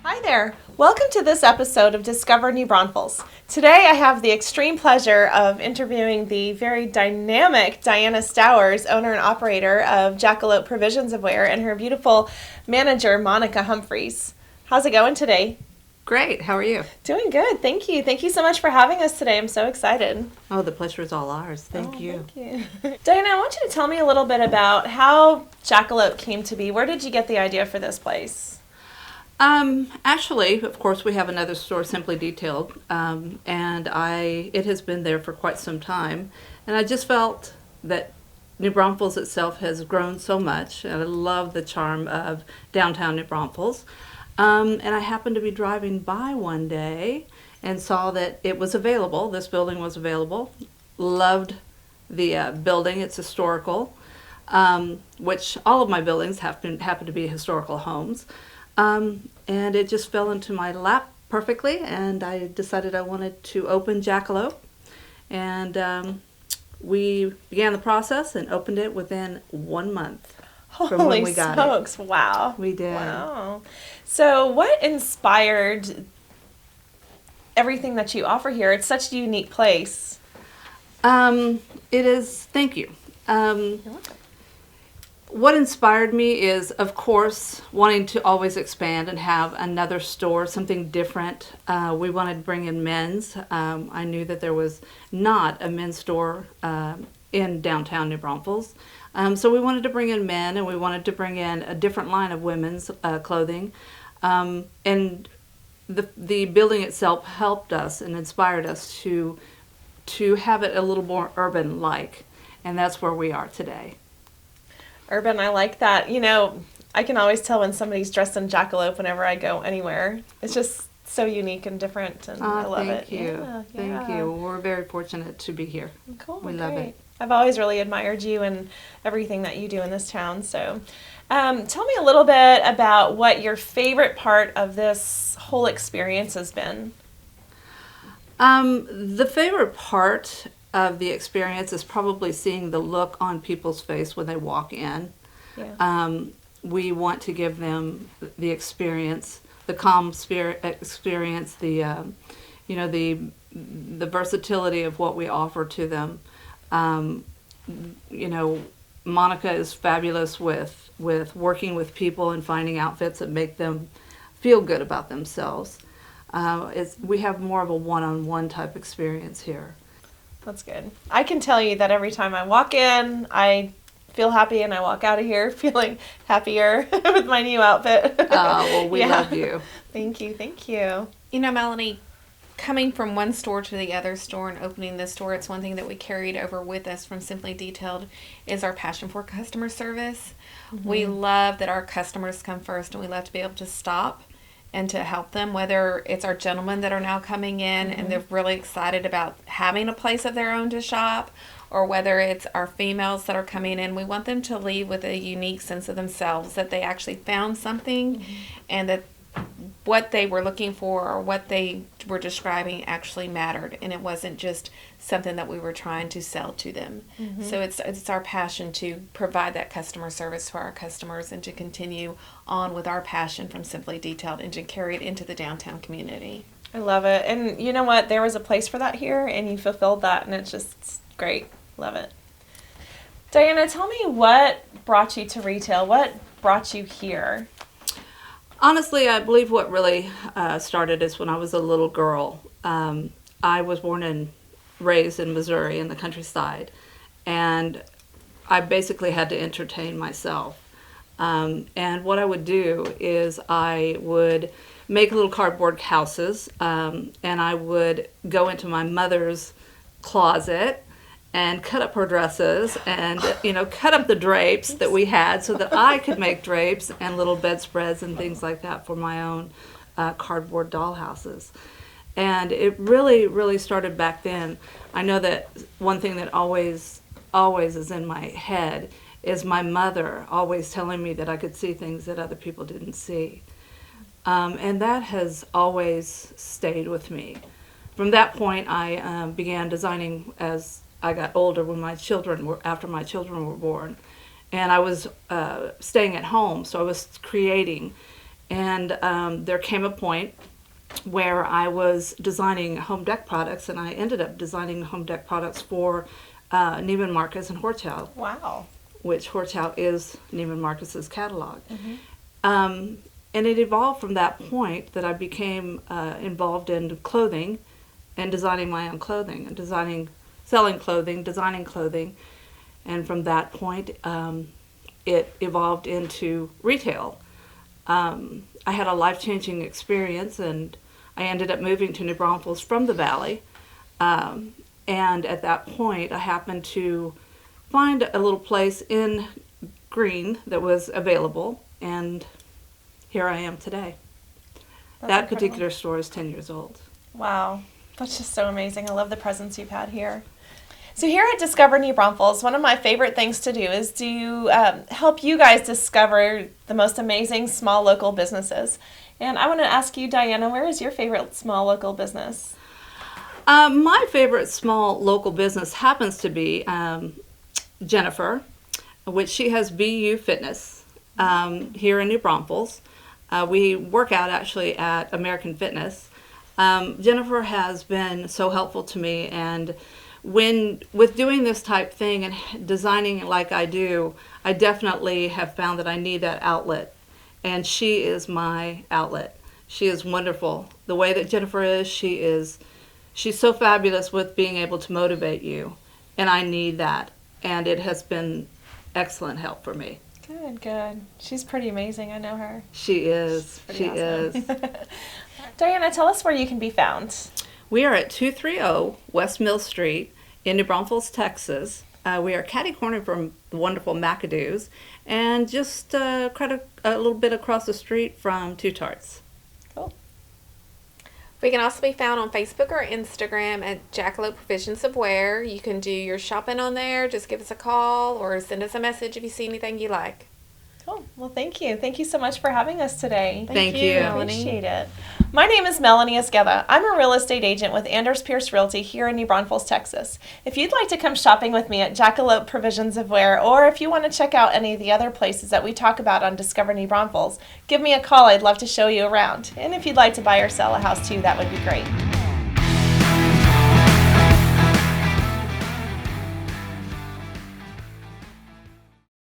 Hi there. Welcome to this episode of Discover New Braunfels. Today I have the extreme pleasure of interviewing the very dynamic Diana Stowers, owner and operator of Jackalope Provisions of Wear, and her beautiful manager, Monica Humphreys. How's it going today? Great. How are you? Doing good. Thank you. Thank you so much for having us today. I'm so excited. Oh, the pleasure is all ours. Thank you. Thank you. Diana, I want you to tell me a little bit about how Jackalope came to be. Where did you get the idea for this place? Actually, of course, we have another store, Simply Detailed, and it has been there for quite some time, and I just felt that New Braunfels itself has grown so much, and I love the charm of downtown New Braunfels, and I happened to be driving by one day and saw that it was available. This building was available. Loved the building. It's historical, which all of my buildings happen to be historical homes. And it just fell into my lap perfectly, and I decided I wanted to open Jackalope, and we began the process and opened it within 1 month from when we got smokes. Wow. We did. Wow. So what inspired everything that you offer here? It's such a unique place. It is, thank you. What inspired me is, of course, wanting to always expand and have another store, something different. We wanted to bring in men's. I knew that there was not a men's store in downtown New Braunfels. So we wanted to bring in men, and we wanted to bring in a different line of women's clothing. And the building itself helped us and inspired us to have it a little more urban-like. And that's where we are today. Urban, I like that. You know, I can always tell when somebody's dressed in Jackalope whenever I go anywhere. It's just so unique and different, and I love it. Thank you. Thank you. We're very fortunate to be here. Cool. We love it. I've always really admired you and everything that you do in this town. So tell me a little bit about what your favorite part of this whole experience has been. The favorite part of the experience is probably seeing the look on people's face when they walk in. Yeah. We want to give them the experience, the calm experience, the versatility of what we offer to them. Monica is fabulous with working with people and finding outfits that make them feel good about themselves. We have more of a one-on-one type experience here. That's good. I can tell you that every time I walk in, I feel happy, and I walk out of here feeling happier with my new outfit. Well, we love you. Thank you. Thank you. You know, Melanie, coming from one store to the other store and opening this store, it's one thing that we carried over with us from Simply Detailed is our passion for customer service. Mm-hmm. We love that our customers come first, and we love to be able to stop and to help them, whether it's our gentlemen that are now coming in and they're really excited about having a place of their own to shop, or whether it's our females that are coming in. We want them to leave with a unique sense of themselves, that they actually found something and that what they were looking for or what they were describing actually mattered, and it wasn't just something that we were trying to sell to them. So it's our passion to provide that customer service for our customers and to continue on with our passion from Simply Detailed and to carry it into the downtown community. I love it. And you know what? There was a place for that here, and you fulfilled that, and it's just great. Love it. Diana, tell me what brought you to retail. What brought you here? Honestly, I believe what really started is when I was a little girl. I was born and raised in Missouri in the countryside, and I basically had to entertain myself. And what I would do is I would make little cardboard houses, and I would go into my mother's closet and cut up her dresses and, cut up the drapes that we had so that I could make drapes and little bedspreads and things like that for my own cardboard doll houses. And it really, really started back then. I know that one thing that always is in my head is my mother always telling me that I could see things that other people didn't see. And that has always stayed with me. From that point, I began designing as I got older, after my children were born, and I was staying at home, so I was creating, And there came a point where I was designing home dec products, and I ended up designing home dec products for Neiman Marcus and Horchow. Wow. Which Horchow is Neiman Marcus's catalog. And it evolved from that point that I became involved in clothing and designing my own clothing and selling clothing, designing clothing. And from that point, it evolved into retail. I had a life-changing experience, and I ended up moving to New Braunfels from the Valley. And at that point, I happened to find a little place in Greene that was available, and here I am today. That's that incredible. particular store is 10 years old. Wow. That's just so amazing. I love the presence you've had here. So here at Discover New Braunfels, one of my favorite things to do is to help you guys discover the most amazing small local businesses. And I want to ask you, Diana, where is your favorite small local business? My favorite small local business happens to be Jennifer, which she has BU Fitness here in New Braunfels. We work out actually at American Fitness. Jennifer has been so helpful to me, and with doing this type thing and designing like I do, I definitely have found that I need that outlet, and she is my outlet. She is wonderful. The way that Jennifer is, she's so fabulous with being able to motivate you, and I need that, and it has been excellent help for me. Good, good. She's pretty amazing. I know her. She is. Pretty She awesome. is. Diana, tell us where you can be found. We are at 230 West Mill Street in New Braunfels, Texas. We are catty-corner from the wonderful McAdoos, and just a little bit across the street from Two Tarts. Cool. We can also be found on Facebook or Instagram at Jackalope Provisions of Wear. You can do your shopping on there. Just give us a call or send us a message if you see anything you like. Cool. Well, thank you. Thank you so much for having us today. Thank you. Melanie. Appreciate it. My name is Melanie Esqueda. I'm a real estate agent with Anders Pierce Realty here in New Braunfels, Texas. If you'd like to come shopping with me at Jackalope Provisions of Wear, or if you want to check out any of the other places that we talk about on Discover New Braunfels, give me a call. I'd love to show you around. And if you'd like to buy or sell a house too, that would be great.